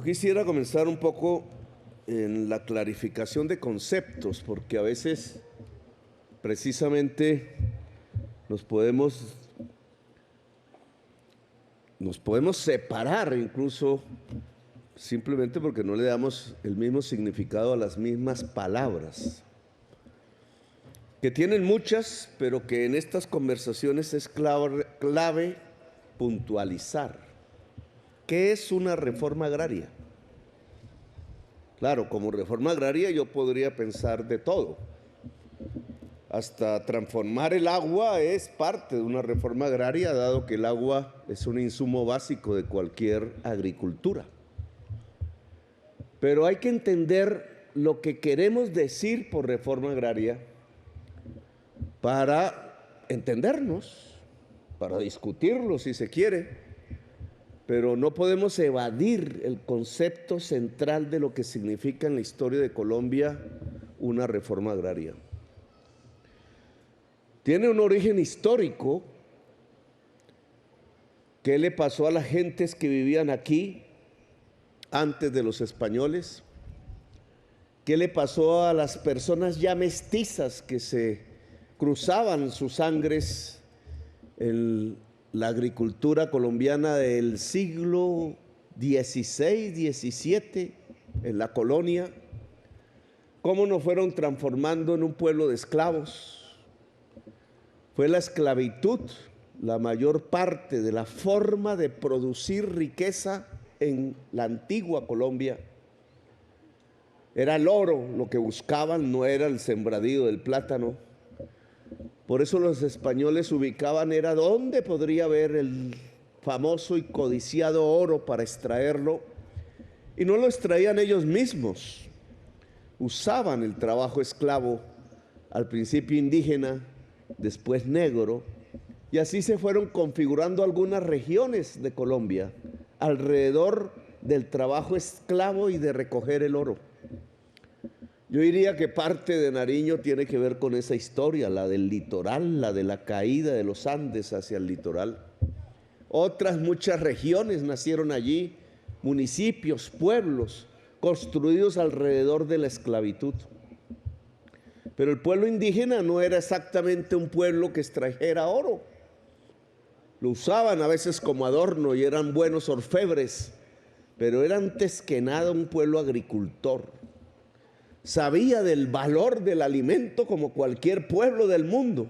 Yo quisiera comenzar un poco en la clarificación de conceptos, porque a veces precisamente nos podemos separar incluso simplemente porque no le damos el mismo significado a las mismas palabras, que tienen muchas, pero que en estas conversaciones es clave puntualizar. ¿Qué es una reforma agraria? Claro, como reforma agraria yo podría pensar de todo. Hasta transformar el agua es parte de una reforma agraria, dado que el agua es un insumo básico de cualquier agricultura. Pero hay que entender lo que queremos decir por reforma agraria para entendernos, para discutirlo si se quiere. Pero no podemos evadir el concepto central de lo que significa en la historia de Colombia una reforma agraria. Tiene un origen histórico. ¿Qué le pasó a las gentes que vivían aquí antes de los españoles? ¿Qué le pasó a las personas ya mestizas que se cruzaban sus sangres en la agricultura colombiana del siglo XVI, XVII, en la colonia? ¿Cómo nos fueron transformando en un pueblo de esclavos? Fue la esclavitud la mayor parte de la forma de producir riqueza en la antigua Colombia. Era el oro lo que buscaban, no era el sembradío del plátano. Por eso los españoles ubicaban era dónde podría haber el famoso y codiciado oro para extraerlo, y no lo extraían ellos mismos. Usaban el trabajo esclavo, al principio indígena, después negro, y así se fueron configurando algunas regiones de Colombia alrededor del trabajo esclavo y de recoger el oro. Yo diría que parte de Nariño tiene que ver con esa historia, la del litoral, la de la caída de los Andes hacia el litoral. Otras muchas regiones nacieron allí, municipios, pueblos, construidos alrededor de la esclavitud. Pero el pueblo indígena no era exactamente un pueblo que extrajera oro. Lo usaban a veces como adorno y eran buenos orfebres, pero era antes que nada un pueblo agricultor. Sabía del valor del alimento como cualquier pueblo del mundo,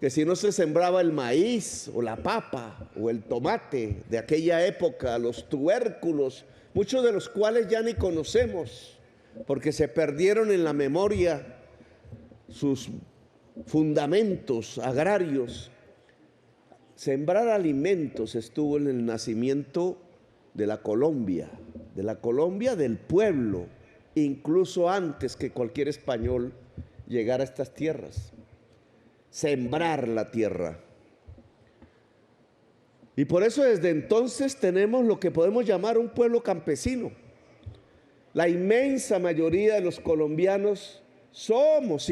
que si no se sembraba el maíz o la papa o el tomate de aquella época, los tubérculos, muchos de los cuales ya ni conocemos, porque se perdieron en la memoria sus fundamentos agrarios. Sembrar alimentos estuvo en el nacimiento de la Colombia del pueblo, incluso antes que cualquier español llegara a estas tierras. Sembrar la tierra. Y por eso desde entonces tenemos lo que podemos llamar un pueblo campesino. La inmensa mayoría de los colombianos somos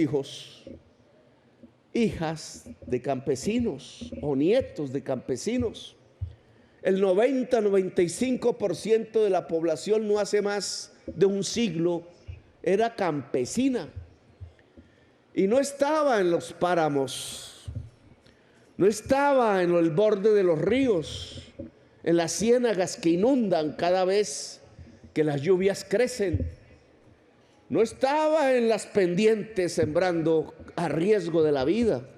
hijas de campesinos o nietos de campesinos. El 90-95% de la población no hace más de un siglo era campesina y no estaba en los páramos, no estaba en el borde de los ríos, en las ciénagas que inundan cada vez que las lluvias crecen, no estaba en las pendientes sembrando a riesgo de la vida.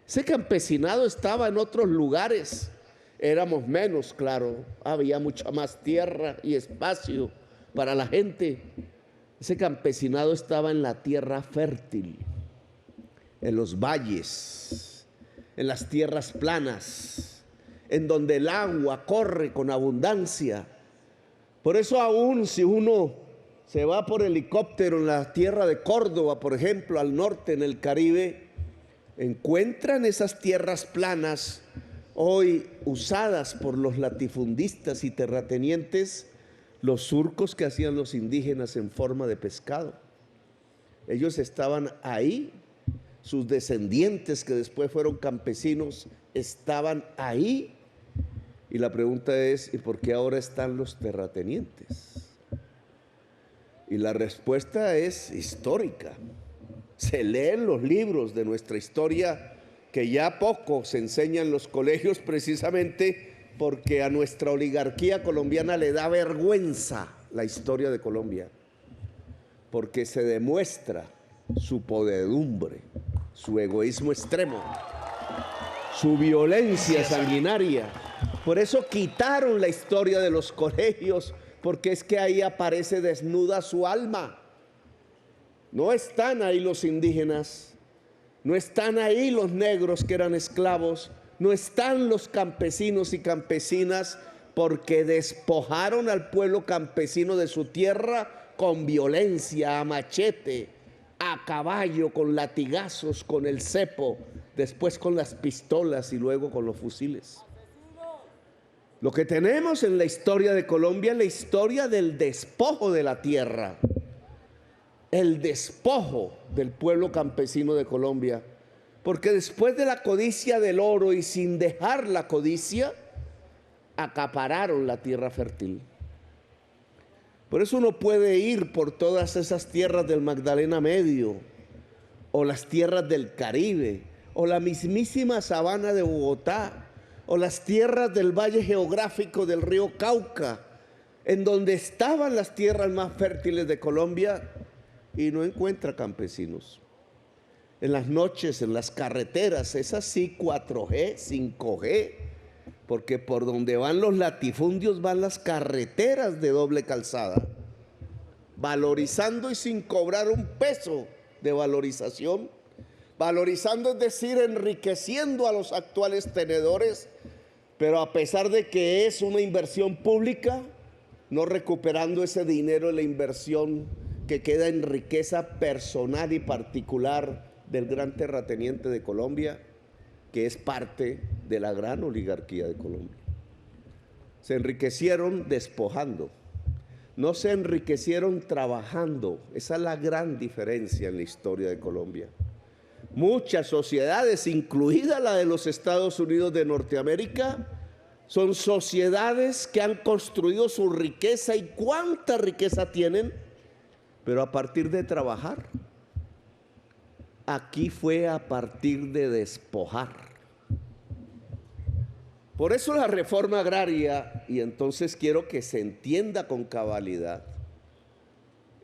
Ese campesinado estaba en otros lugares. Éramos menos, claro, había mucha más tierra y espacio para la gente. Ese campesinado estaba en la tierra fértil, en los valles, en las tierras planas, en donde el agua corre con abundancia. Por eso aún si uno se va por helicóptero en la tierra de Córdoba, por ejemplo, al norte en el Caribe, encuentran esas tierras planas hoy usadas por los latifundistas y terratenientes, los surcos que hacían los indígenas en forma de pescado. Ellos estaban ahí, sus descendientes que después fueron campesinos estaban ahí, Y la pregunta es, ¿y por qué ahora están los terratenientes? Y la respuesta es histórica. Se leen los libros de nuestra historia que ya poco se enseña en los colegios, precisamente porque a nuestra oligarquía colombiana le da vergüenza la historia de Colombia, porque se demuestra su podredumbre, su egoísmo extremo, su violencia sanguinaria. Por eso quitaron la historia de los colegios, porque es que ahí aparece desnuda su alma. No están ahí los indígenas, no están ahí los negros que eran esclavos, no están los campesinos y campesinas, porque despojaron al pueblo campesino de su tierra con violencia, a machete, a caballo, con latigazos, con el cepo, después con las pistolas y luego con los fusiles. Lo que tenemos en la historia de Colombia es la historia del despojo de la tierra, el despojo del pueblo campesino de Colombia, porque después de la codicia del oro y sin dejar la codicia, acapararon la tierra fértil. Por eso uno puede ir por todas esas tierras del Magdalena Medio, o las tierras del Caribe, o la mismísima sabana de Bogotá, o las tierras del valle geográfico del río Cauca, en donde estaban las tierras más fértiles de Colombia, y no encuentra campesinos. En las noches, en las carreteras, esas sí 4G, 5G, porque por donde van los latifundios van las carreteras de doble calzada, valorizando y sin cobrar un peso de valorización, valorizando, es decir, enriqueciendo a los actuales tenedores, pero a pesar de que es una inversión pública, no recuperando ese dinero de la inversión que queda en riqueza personal y particular del gran terrateniente de Colombia, que es parte de la gran oligarquía de Colombia. Se enriquecieron despojando, no se enriquecieron trabajando. Esa es la gran diferencia en la historia de Colombia. Muchas sociedades, incluida la de los Estados Unidos de Norteamérica, son sociedades que han construido su riqueza, y cuánta riqueza tienen, pero a partir de trabajar. Aquí fue a partir de despojar. Por eso la reforma agraria, y entonces quiero que se entienda con cabalidad,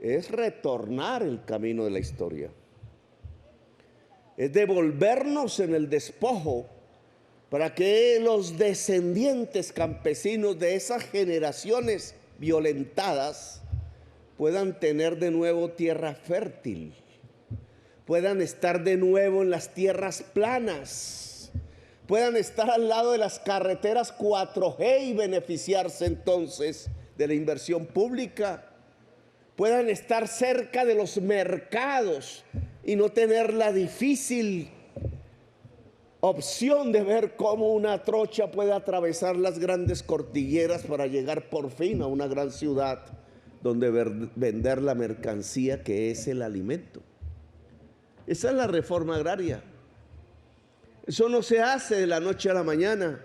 es retornar el camino de la historia. Es devolvernos en el despojo para que los descendientes campesinos de esas generaciones violentadas puedan tener de nuevo tierra fértil, puedan estar de nuevo en las tierras planas, puedan estar al lado de las carreteras 4G y beneficiarse entonces de la inversión pública, puedan estar cerca de los mercados y no tener la difícil opción de ver cómo una trocha puede atravesar las grandes cordilleras para llegar por fin a una gran ciudad donde vender la mercancía que es el alimento. Esa es la reforma agraria. Eso no se hace de la noche a la mañana.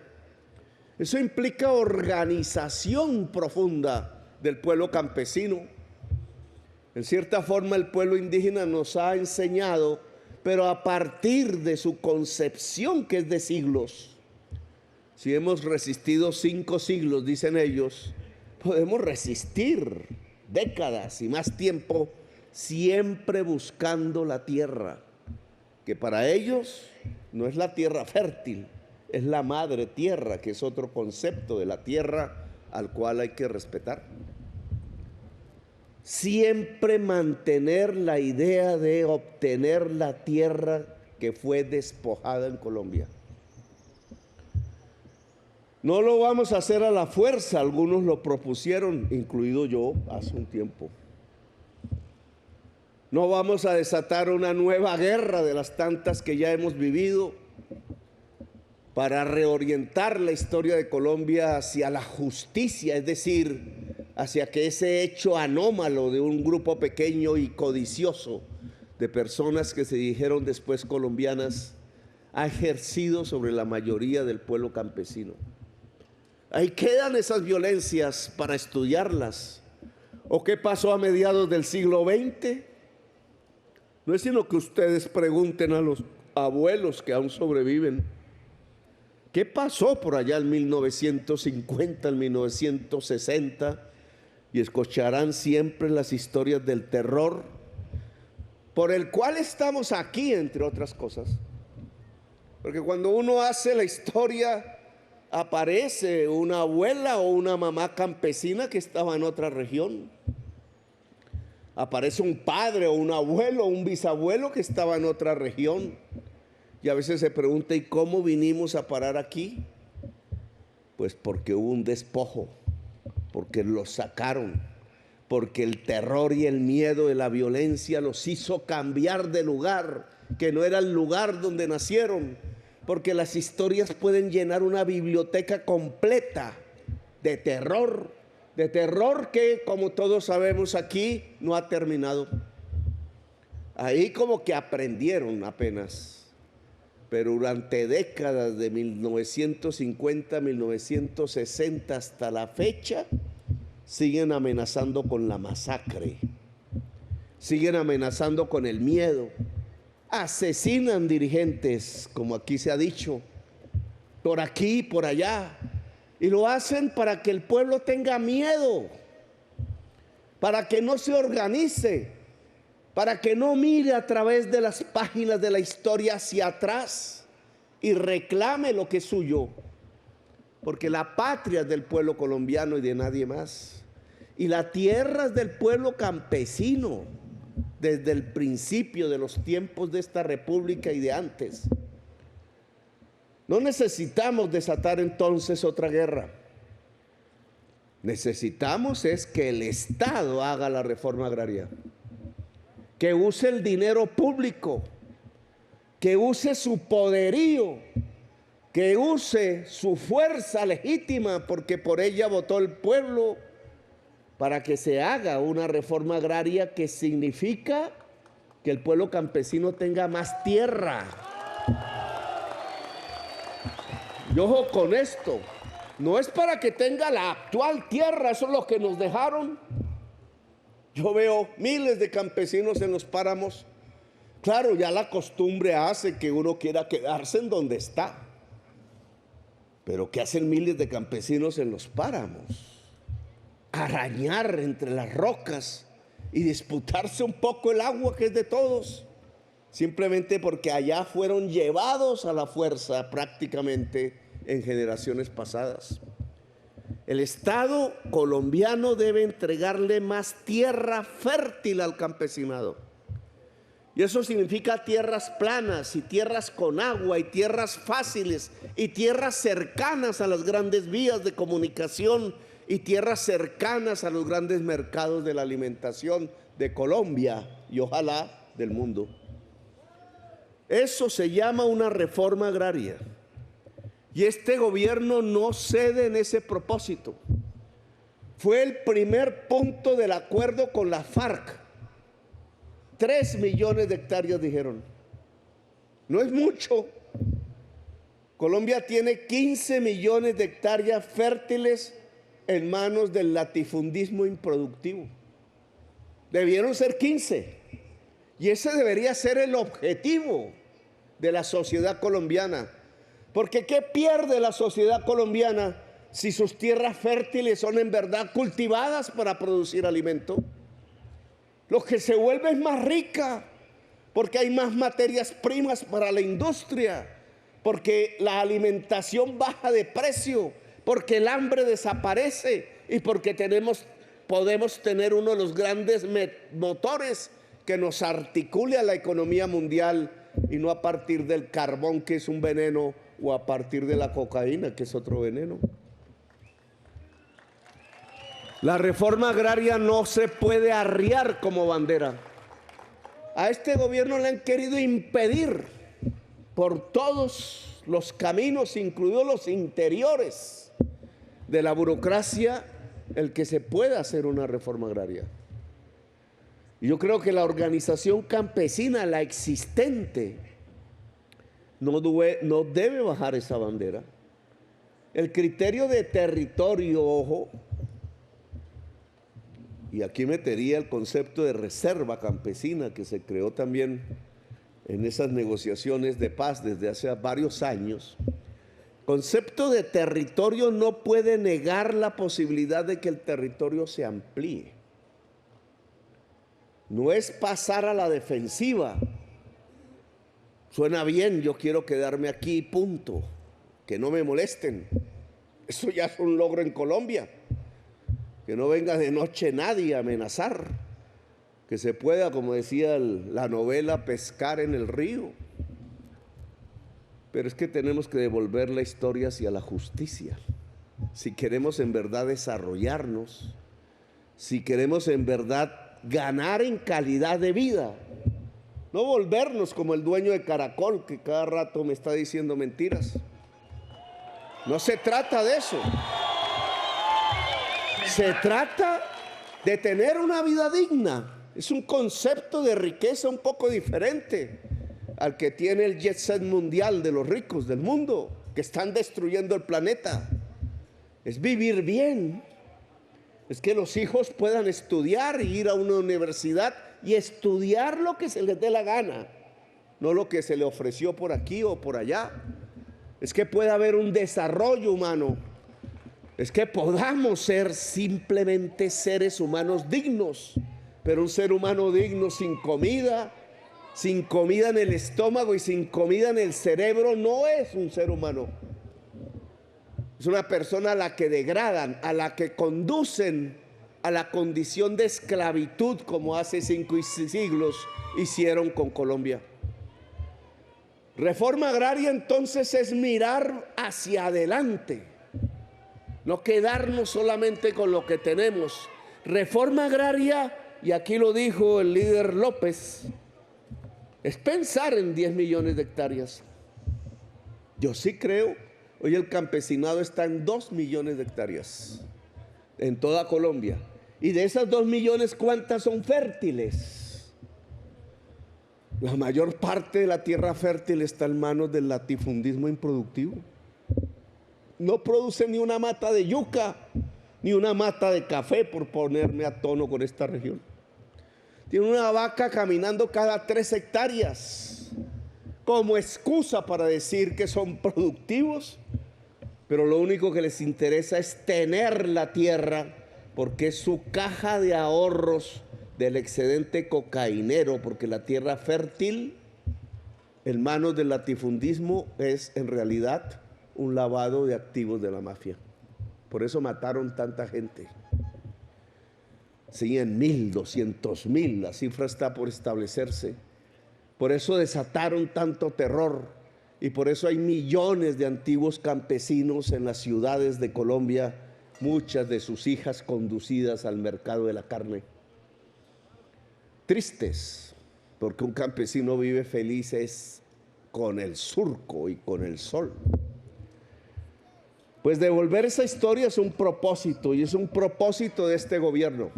Eso implica organización profunda del pueblo campesino. En cierta forma, el pueblo indígena nos ha enseñado, pero a partir de su concepción, que es de siglos. Si hemos resistido 5 siglos, dicen ellos, podemos resistir décadas y más tiempo, siempre buscando la tierra, que para ellos no es la tierra fértil, es la madre tierra, que es otro concepto de la tierra al cual hay que respetar. Siempre mantener la idea de obtener la tierra que fue despojada en Colombia. No lo vamos a hacer a la fuerza, algunos lo propusieron, incluido yo hace un tiempo. No vamos a desatar una nueva guerra de las tantas que ya hemos vivido para reorientar la historia de Colombia hacia la justicia, es decir, hacia que ese hecho anómalo de un grupo pequeño y codicioso de personas que se dijeron después colombianas ha ejercido sobre la mayoría del pueblo campesino. Ahí quedan esas violencias para estudiarlas. ¿O qué pasó a mediados del siglo XX? No es sino que ustedes pregunten a los abuelos que aún sobreviven. ¿Qué pasó por allá en 1950, en 1960? Y escucharán siempre las historias del terror, por el cual estamos aquí, entre otras cosas. Porque cuando uno hace la historia, aparece una abuela o una mamá campesina que estaba en otra región. Aparece un padre o un abuelo o un bisabuelo que estaba en otra región. Y a veces se pregunta, ¿y cómo vinimos a parar aquí? Pues porque hubo un despojo, porque los sacaron, porque el terror y el miedo de la violencia los hizo cambiar de lugar, que no era el lugar donde nacieron, porque las historias pueden llenar una biblioteca completa de terror que, como todos sabemos aquí, no ha terminado. Ahí como que aprendieron apenas. Pero durante décadas de 1950, 1960 hasta la fecha, siguen amenazando con la masacre, siguen amenazando con el miedo, asesinan dirigentes, como aquí se ha dicho, por aquí, por allá, y lo hacen para que el pueblo tenga miedo, para que no se organice, para que no mire a través de las páginas de la historia hacia atrás y reclame lo que es suyo, porque la patria es del pueblo colombiano y de nadie más, y la tierra es del pueblo campesino desde el principio de los tiempos de esta república y de antes. No necesitamos desatar entonces otra guerra. Necesitamos es que el Estado haga la reforma agraria, que use el dinero público, que use su poderío, que use su fuerza legítima, porque por ella votó el pueblo, para que se haga una reforma agraria que significa que el pueblo campesino tenga más tierra. Y ojo con esto, no es para que tenga la actual tierra, eso es lo que nos dejaron. Yo veo miles de campesinos en los páramos. Claro, ya la costumbre hace que uno quiera quedarse en donde está. Pero ¿qué hacen miles de campesinos en los páramos? Arañar entre las rocas y disputarse un poco el agua que es de todos. Simplemente porque allá fueron llevados a la fuerza prácticamente en generaciones pasadas. El Estado colombiano debe entregarle más tierra fértil al campesinado. Y eso significa tierras planas y tierras con agua y tierras fáciles y tierras cercanas a las grandes vías de comunicación y tierras cercanas a los grandes mercados de la alimentación de Colombia y ojalá del mundo. Eso se llama una reforma agraria. Y este gobierno no cede en ese propósito. Fue el primer punto del acuerdo con la FARC. 3 millones de hectáreas dijeron. No es mucho. Colombia tiene 15 millones de hectáreas fértiles en manos del latifundismo improductivo. Debieron ser 15. Y ese debería ser el objetivo de la sociedad colombiana. Porque ¿qué pierde la sociedad colombiana si sus tierras fértiles son en verdad cultivadas para producir alimento? Lo que se vuelve es más rica, porque hay más materias primas para la industria, porque la alimentación baja de precio, porque el hambre desaparece y porque podemos tener uno de los grandes motores que nos articule a la economía mundial y no a partir del carbón, que es un veneno, o a partir de la cocaína, que es otro veneno. La reforma agraria no se puede arriar como bandera. A este gobierno le han querido impedir por todos los caminos, incluidos los interiores de la burocracia, el que se pueda hacer una reforma agraria. Y yo creo que la organización campesina, la existente, no debe bajar esa bandera. El criterio de territorio, ojo, y aquí metería el concepto de reserva campesina que se creó también en esas negociaciones de paz desde hace varios años. Concepto de territorio no puede negar la posibilidad de que el territorio se amplíe. No es pasar a la defensiva. Suena bien, yo quiero quedarme aquí, punto. Que no me molesten. Eso ya es un logro en Colombia. Que no venga de noche nadie a amenazar. Que se pueda, como decía la novela, pescar en el río. Pero es que tenemos que devolver la historia hacia la justicia. Si queremos en verdad desarrollarnos, si queremos en verdad ganar en calidad de vida, no volvernos como el dueño de Caracol que cada rato me está diciendo mentiras. No se trata de eso. Se trata de tener una vida digna. Es un concepto de riqueza un poco diferente al que tiene el jet set mundial de los ricos del mundo, que están destruyendo el planeta. Es vivir bien. Es que los hijos puedan estudiar y ir a una universidad y estudiar lo que se les dé la gana, no lo que se le ofreció por aquí o por allá. Es que pueda haber un desarrollo humano. Es que podamos ser simplemente seres humanos dignos, pero un ser humano digno sin comida en el estómago y sin comida en el cerebro no es un ser humano. Es una persona a la que degradan, a la que conducen a la condición de esclavitud, como hace 5 siglos hicieron con Colombia. Reforma agraria entonces es mirar hacia adelante, no quedarnos solamente con lo que tenemos. Reforma agraria, y aquí lo dijo el líder López, es pensar en 10 millones de hectáreas. Yo sí creo, hoy el campesinado está en 2 millones de hectáreas en toda Colombia. Y de esas 2 millones, ¿cuántas son fértiles? La mayor parte de la tierra fértil está en manos del latifundismo improductivo. No produce ni una mata de yuca, ni una mata de café, por ponerme a tono con esta región. Tiene una vaca caminando cada 3 hectáreas, como excusa para decir que son productivos, pero lo único que les interesa es tener la tierra, porque es su caja de ahorros del excedente cocainero, porque la tierra fértil en manos del latifundismo es en realidad un lavado de activos de la mafia. Por eso mataron tanta gente. 100.000, 200.000, la cifra está por establecerse. Por eso desataron tanto terror y por eso hay millones de antiguos campesinos en las ciudades de Colombia, muchas de sus hijas conducidas al mercado de la carne. Tristes, porque un campesino vive feliz es con el surco y con el sol. Pues devolver esa historia es un propósito, y es un propósito de este gobierno.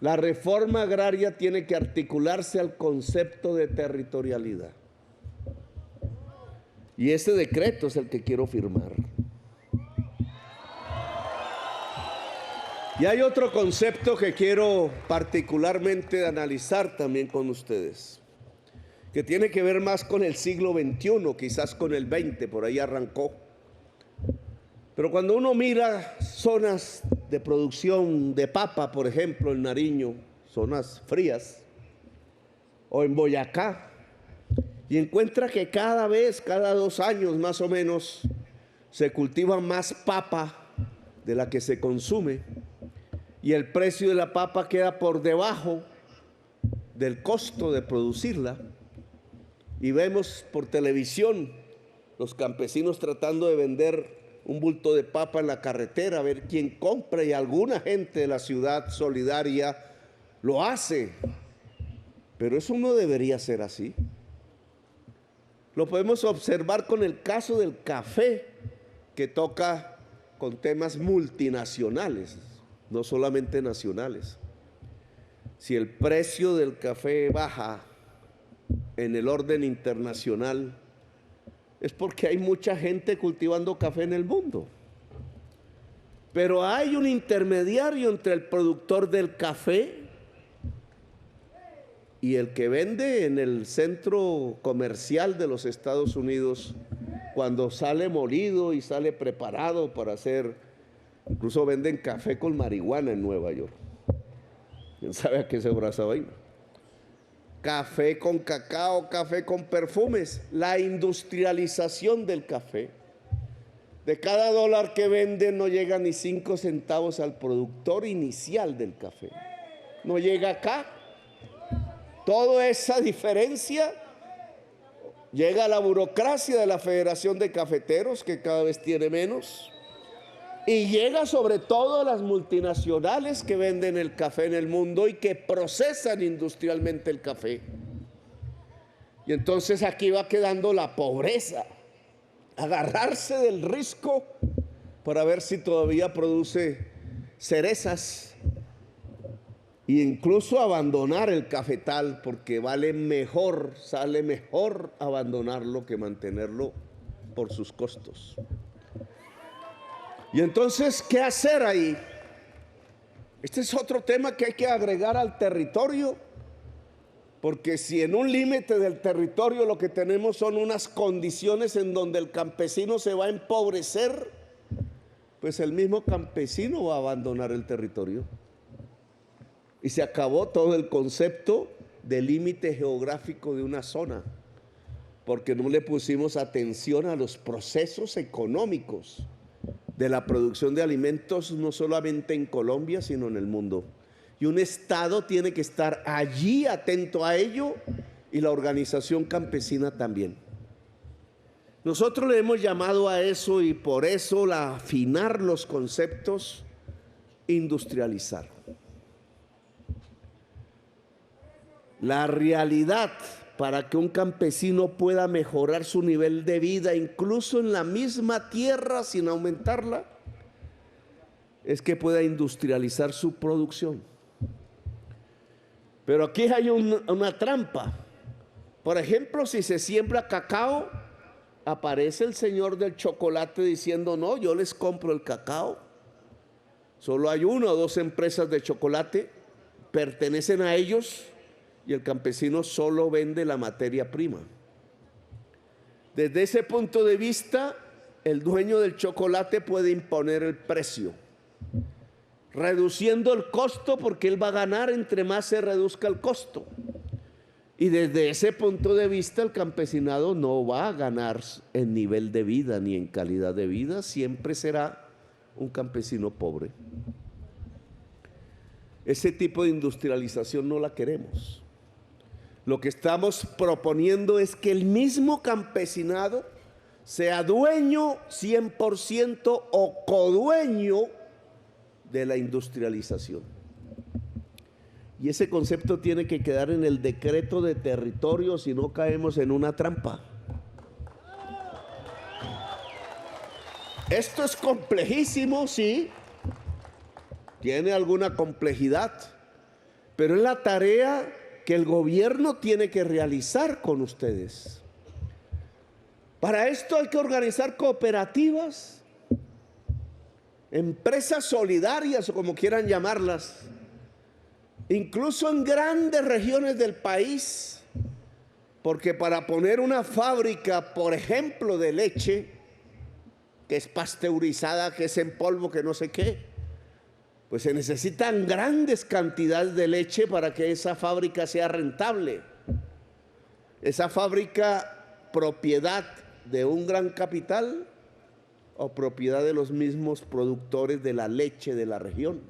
La reforma agraria tiene que articularse al concepto de territorialidad. Y ese decreto es el que quiero firmar. Y hay otro concepto que quiero particularmente analizar también con ustedes, que tiene que ver más con el siglo XXI, quizás con el XX, por ahí arrancó. Pero cuando uno mira zonas de producción de papa, por ejemplo, en Nariño, zonas frías, o en Boyacá, y encuentra que cada 2 años más o menos, se cultiva más papa de la que se consume, y el precio de la papa queda por debajo del costo de producirla, y vemos por televisión los campesinos tratando de vender un bulto de papa en la carretera, a ver quién compra, y alguna gente de la ciudad solidaria lo hace. Pero eso no debería ser así. Lo podemos observar con el caso del café, que toca con temas multinacionales, no solamente nacionales. Si el precio del café baja en el orden internacional, es porque hay mucha gente cultivando café en el mundo. Pero hay un intermediario entre el productor del café y el que vende en el centro comercial de los Estados Unidos, cuando sale molido y sale preparado para hacer, incluso venden café con marihuana en Nueva York. ¿Quién sabe a qué se abraza vaina? Café con cacao, café con perfumes, la industrialización del café. De cada dólar que venden no llega ni 5 centavos al productor inicial del café. No llega acá. Toda esa diferencia llega a la burocracia de la Federación de Cafeteros, que cada vez tiene menos, y llega sobre todo a las multinacionales que venden el café en el mundo y que procesan industrialmente el café. Y entonces aquí va quedando la pobreza, agarrarse del risco para ver si todavía produce cerezas e incluso abandonar el cafetal, porque sale mejor abandonarlo que mantenerlo por sus costos. Y entonces, ¿qué hacer ahí? Este es otro tema que hay que agregar al territorio, porque si en un límite del territorio lo que tenemos son unas condiciones en donde el campesino se va a empobrecer, pues el mismo campesino va a abandonar el territorio. Y se acabó todo el concepto de límite geográfico de una zona, porque no le pusimos atención a los procesos económicos de la producción de alimentos, no solamente en Colombia, sino en el mundo. Y un Estado tiene que estar allí atento a ello, y la organización campesina también. Nosotros le hemos llamado a eso, y por eso afinar los conceptos, industrializar. La realidad para que un campesino pueda mejorar su nivel de vida, incluso en la misma tierra sin aumentarla, es que pueda industrializar su producción. Pero aquí hay una trampa. Por ejemplo, si se siembra cacao, aparece el señor del chocolate diciendo: no, yo les compro el cacao. Solo hay 1 o 2 empresas de chocolate, pertenecen a ellos, y el campesino solo vende la materia prima. Desde ese punto de vista, el dueño del chocolate puede imponer el precio, reduciendo el costo, porque él va a ganar entre más se reduzca el costo. Y desde ese punto de vista, el campesinado no va a ganar en nivel de vida ni en calidad de vida, siempre será un campesino pobre. Ese tipo de industrialización no la queremos. Lo que estamos proponiendo es que el mismo campesinado sea dueño 100% o codueño de la industrialización. Y ese concepto tiene que quedar en el decreto de territorio, si no caemos en una trampa. Esto es complejísimo, sí, tiene alguna complejidad, pero es la tarea que el gobierno tiene que realizar con ustedes. Para esto hay que organizar cooperativas, empresas solidarias o como quieran llamarlas, incluso en grandes regiones del país, porque para poner una fábrica, por ejemplo, de leche, que es pasteurizada, que es en polvo, que no sé qué, pues se necesitan grandes cantidades de leche para que esa fábrica sea rentable. Esa fábrica, propiedad de un gran capital o propiedad de los mismos productores de la leche de la región.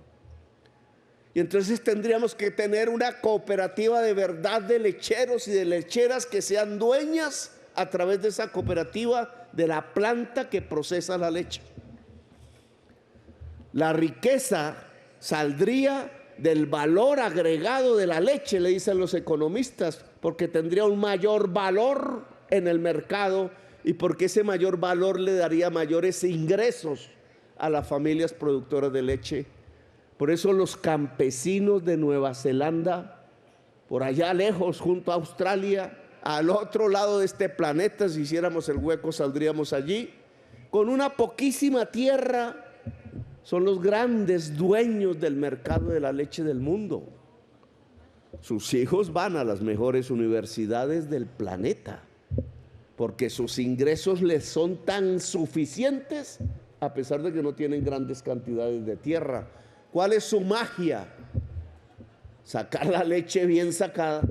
Y entonces tendríamos que tener una cooperativa de verdad de lecheros y de lecheras que sean dueñas a través de esa cooperativa de la planta que procesa la leche. La riqueza saldría del valor agregado de la leche, le dicen los economistas, porque tendría un mayor valor en el mercado y porque ese mayor valor le daría mayores ingresos a las familias productoras de leche. Por eso los campesinos de Nueva Zelanda, por allá lejos, junto a Australia, al otro lado de este planeta. Si hiciéramos el hueco, saldríamos allí. Con una poquísima tierra, son los grandes dueños del mercado de la leche del mundo. Sus hijos van a las mejores universidades del planeta, porque sus ingresos les son tan suficientes, a pesar de que no tienen grandes cantidades de tierra. ¿Cuál es su magia? Sacar la leche bien sacada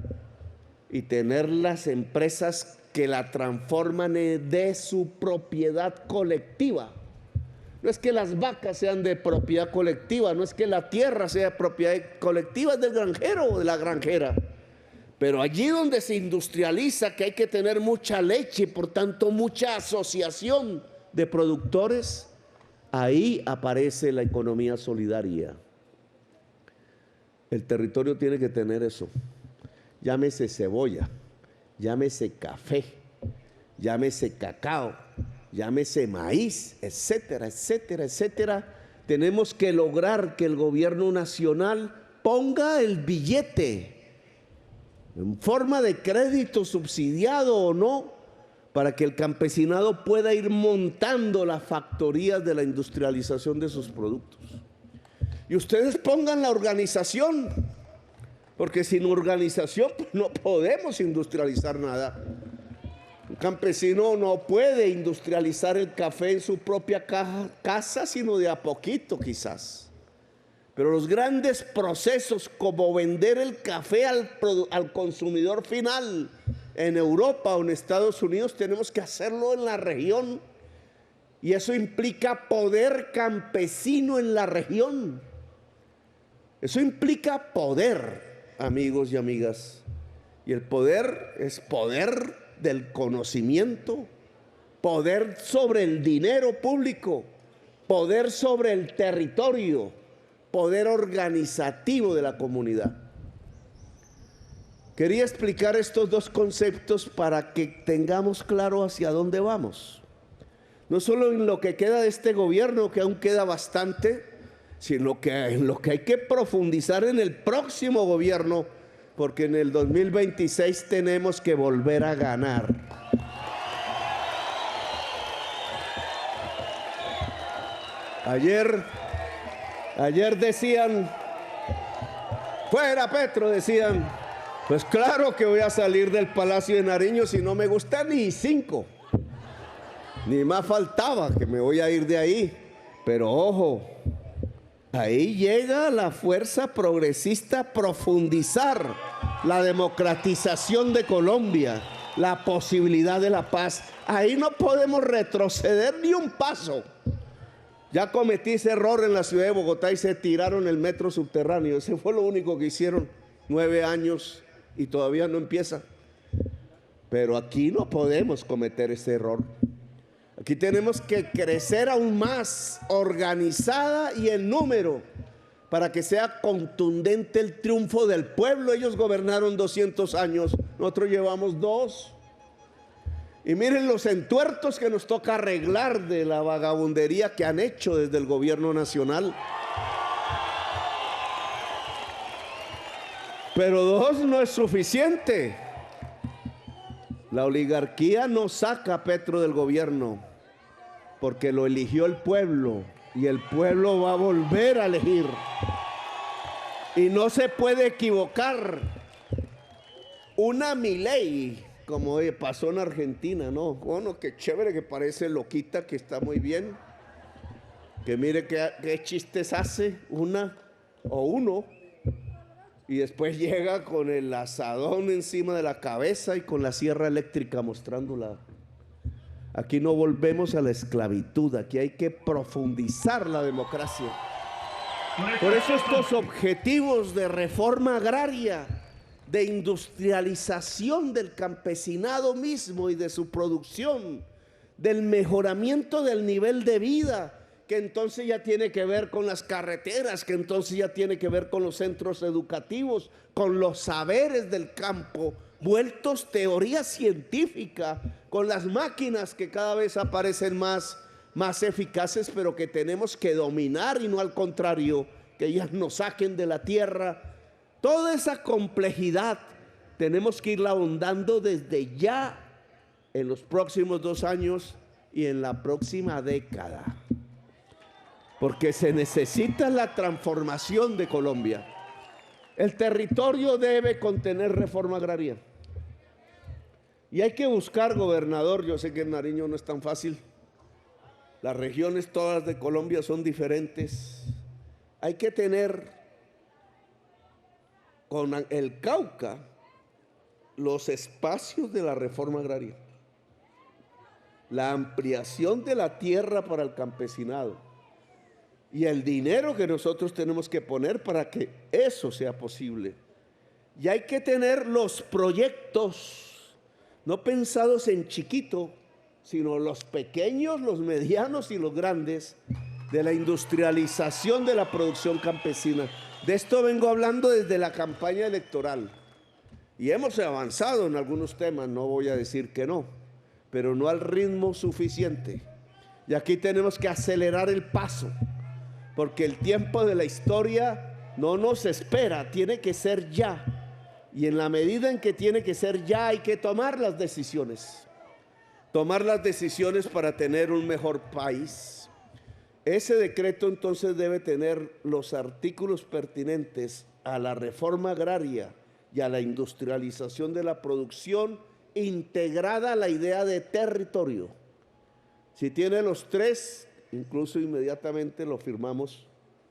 y tener las empresas que la transforman de su propiedad colectiva. No es que las vacas sean de propiedad colectiva, no es que la tierra sea de propiedad colectiva, es del granjero o de la granjera. Pero allí donde se industrializa, que hay que tener mucha leche y por tanto mucha asociación de productores, ahí aparece la economía solidaria. El territorio tiene que tener eso. Llámese cebolla, llámese café, llámese cacao, llámese maíz, etcétera, etcétera, etcétera. Tenemos que lograr que el gobierno nacional ponga el billete en forma de crédito subsidiado o no, para que el campesinado pueda ir montando las factorías de la industrialización de sus productos. Y ustedes pongan la organización, porque sin organización no podemos industrializar nada. Un campesino no puede industrializar el café en su propia casa, sino de a poquito quizás. Pero los grandes procesos, como vender el café al consumidor final en Europa o en Estados Unidos, tenemos que hacerlo en la región. Y eso implica poder campesino en la región. Eso implica poder, amigos y amigas. Y el poder es poder del conocimiento, poder sobre el dinero público, poder sobre el territorio, poder organizativo de la comunidad. Quería explicar estos dos conceptos para que tengamos claro hacia dónde vamos. No solo en lo que queda de este gobierno, que aún queda bastante, sino que en lo que hay que profundizar en el próximo gobierno, porque en el 2026 tenemos que volver a ganar. Ayer decían, fuera Petro, decían. Pues claro que voy a salir del Palacio de Nariño, si no me gusta ni 5. Ni más faltaba que me voy a ir de ahí. Pero ojo, ahí llega la fuerza progresista a profundizar la democratización de Colombia, la posibilidad de la paz. Ahí no podemos retroceder ni un paso. Ya cometí ese error en la ciudad de Bogotá y se tiraron el metro subterráneo. Ese fue lo único que hicieron, 9 años y todavía no empieza. Pero aquí no podemos cometer ese error. Aquí tenemos que crecer aún más, organizada y en número, para que sea contundente el triunfo del pueblo. Ellos gobernaron 200 años, nosotros llevamos 2. Y miren los entuertos que nos toca arreglar de la vagabundería que han hecho desde el gobierno nacional. Pero 2 no es suficiente. La oligarquía no saca a Petro del gobierno, porque lo eligió el pueblo y el pueblo va a volver a elegir. Y no se puede equivocar. Una Milei, como pasó en Argentina, ¿no? Bueno, qué chévere, que parece loquita, que está muy bien. Que mire qué chistes hace una o uno. Y después llega con el asadón encima de la cabeza y con la sierra eléctrica mostrándola. Aquí no volvemos a la esclavitud, aquí hay que profundizar la democracia. Por eso estos objetivos de reforma agraria, de industrialización del campesinado mismo y de su producción, del mejoramiento del nivel de vida, que entonces ya tiene que ver con las carreteras, que entonces ya tiene que ver con los centros educativos, con los saberes del campo, vueltos teoría científica, con las máquinas que cada vez aparecen más eficaces, pero que tenemos que dominar y no al contrario, que ellas nos saquen de la tierra. Toda esa complejidad tenemos que irla ahondando desde ya en los próximos 2 años y en la próxima década. Porque se necesita la transformación de Colombia. El territorio debe contener reforma agraria. Y hay que buscar, gobernador, yo sé que en Nariño no es tan fácil. Las regiones todas de Colombia son diferentes. Hay que tener con el Cauca los espacios de la reforma agraria, la ampliación de la tierra para el campesinado y el dinero que nosotros tenemos que poner para que eso sea posible. Y hay que tener los proyectos, no pensados en chiquito, sino los pequeños, los medianos y los grandes, de la industrialización de la producción campesina. De esto vengo hablando desde la campaña electoral. Y hemos avanzado en algunos temas, no voy a decir que no, pero no al ritmo suficiente. Y aquí tenemos que acelerar el paso, porque el tiempo de la historia no nos espera, tiene que ser ya. Y en la medida en que tiene que ser ya, hay que tomar las decisiones. Tomar las decisiones para tener un mejor país. Ese decreto entonces debe tener los artículos pertinentes a la reforma agraria y a la industrialización de la producción integrada a la idea de territorio. Si tiene los 3, incluso inmediatamente lo firmamos.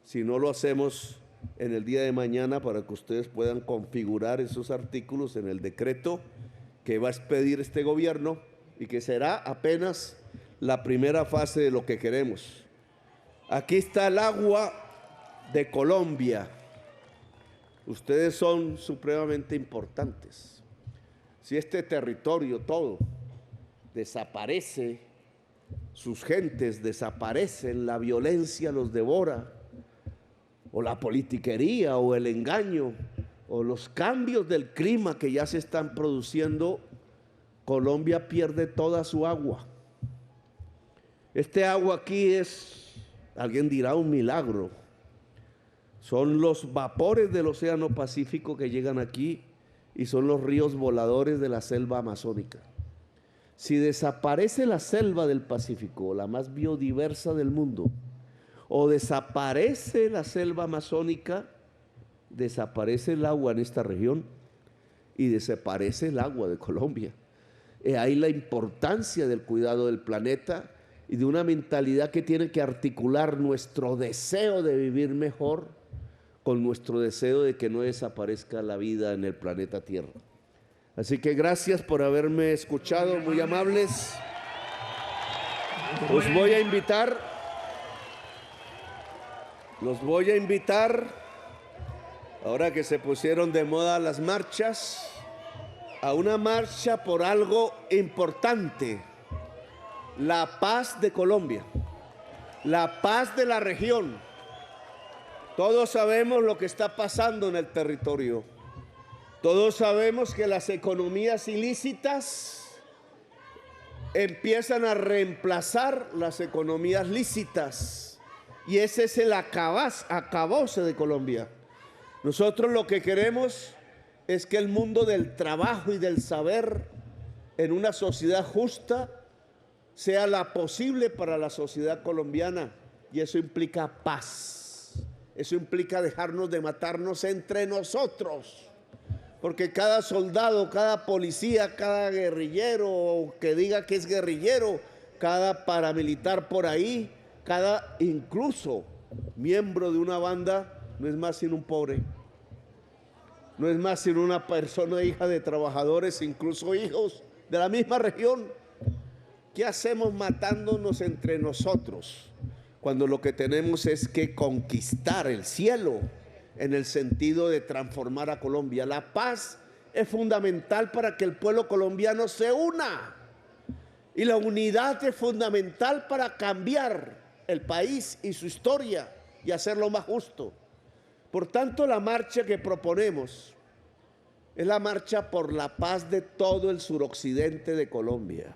Si no, lo hacemos en el día de mañana para que ustedes puedan configurar esos artículos en el decreto que va a expedir este gobierno y que será apenas la primera fase de lo que queremos. Aquí está el agua de Colombia. Ustedes son supremamente importantes. Si este territorio todo desaparece, sus gentes desaparecen, la violencia los devora, o la politiquería, o el engaño, o los cambios del clima que ya se están produciendo, Colombia pierde toda su agua. Este agua aquí es, alguien dirá, un milagro. Son los vapores del Océano Pacífico que llegan aquí y son los ríos voladores de la selva amazónica. Si desaparece la selva del Pacífico, la más biodiversa del mundo, o desaparece la selva amazónica, desaparece el agua en esta región y desaparece el agua de Colombia. Ahí la importancia del cuidado del planeta y de una mentalidad que tiene que articular nuestro deseo de vivir mejor con nuestro deseo de que no desaparezca la vida en el planeta Tierra. Así que gracias por haberme escuchado, muy amables. Los voy a invitar, ahora que se pusieron de moda las marchas, a una marcha por algo importante: la paz de Colombia, la paz de la región. Todos sabemos lo que está pasando en el territorio. Todos sabemos que las economías ilícitas empiezan a reemplazar las economías lícitas. Y ese es el acabose de Colombia. Nosotros lo que queremos es que el mundo del trabajo y del saber en una sociedad justa sea la posible para la sociedad colombiana, y eso implica paz, eso implica dejarnos de matarnos entre nosotros, porque cada soldado, cada policía, cada guerrillero que diga que es guerrillero, cada paramilitar por ahí, cada incluso miembro de una banda no es más sino un pobre. No es más sino una persona hija de trabajadores, incluso hijos de la misma región. ¿Qué hacemos matándonos entre nosotros cuando lo que tenemos es que conquistar el cielo en el sentido de transformar a Colombia? La paz es fundamental para que el pueblo colombiano se una, y la unidad es fundamental para cambiar el país y su historia y hacerlo más justo. Por tanto, la marcha que proponemos es la marcha por la paz de todo el suroccidente de Colombia.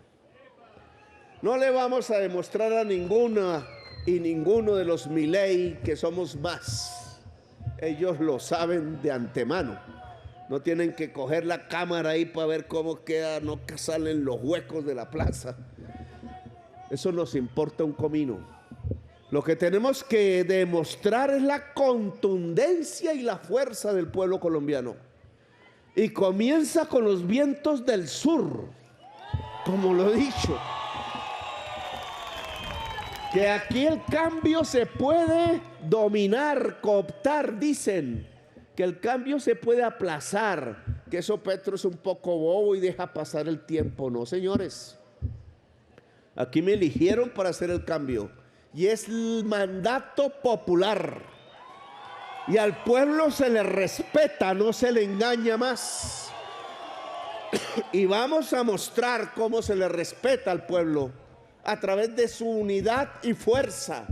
No le vamos a demostrar a ninguna y ninguno de los Milei que somos más. Ellos lo saben de antemano. No tienen que coger la cámara ahí para ver cómo queda, no que salen los huecos de la plaza. Eso nos importa un comino. Lo que tenemos que demostrar es la contundencia y la fuerza del pueblo colombiano. Y comienza con los vientos del sur, como lo he dicho. Que aquí el cambio se puede dominar, cooptar, dicen. Que el cambio se puede aplazar, que eso Petro es un poco bobo y deja pasar el tiempo. No, señores. Aquí me eligieron para hacer el cambio. Y es el mandato popular. Y al pueblo se le respeta, no se le engaña más. Y vamos a mostrar cómo se le respeta al pueblo a través de su unidad y fuerza.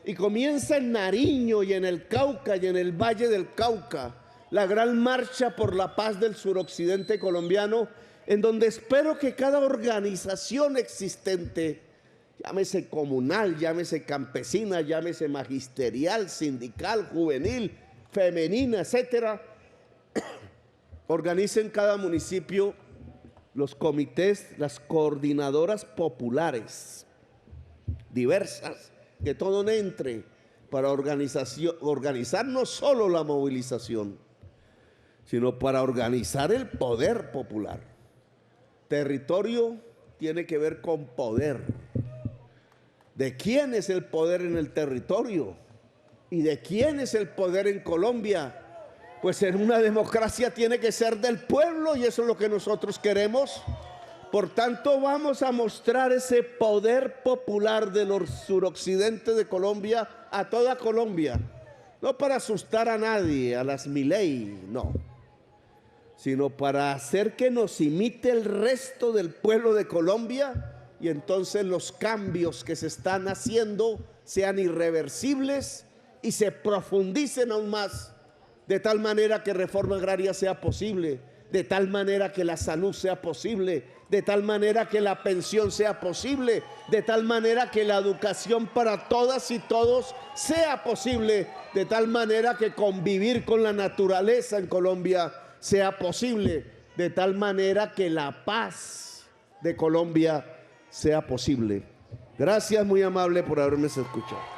Y comienza en Nariño y en el Cauca y en el Valle del Cauca, la gran marcha por la paz del suroccidente colombiano, en donde espero que cada organización existente, llámese comunal, llámese campesina, llámese magisterial, sindical, juvenil, femenina, etcétera, organice en cada municipio los comités, las coordinadoras populares diversas, que todo entre para organizar no solo la movilización, sino para organizar el poder popular. Territorio tiene que ver con poder. ¿De quién es el poder en el territorio? ¿Y de quién es el poder en Colombia? Pues en una democracia tiene que ser del pueblo, y eso es lo que nosotros queremos. Por tanto, vamos a mostrar ese poder popular del suroccidente de Colombia a toda Colombia. No para asustar a nadie, a las Milei, no. Sino para hacer que nos imite el resto del pueblo de Colombia, y entonces los cambios que se están haciendo sean irreversibles y se profundicen aún más, de tal manera que reforma agraria sea posible, de tal manera que la salud sea posible, de tal manera que la pensión sea posible, de tal manera que la educación para todas y todos sea posible, de tal manera que convivir con la naturaleza en Colombia sea posible, de tal manera que la paz de Colombia sea posible. Gracias, muy amable, por haberme escuchado.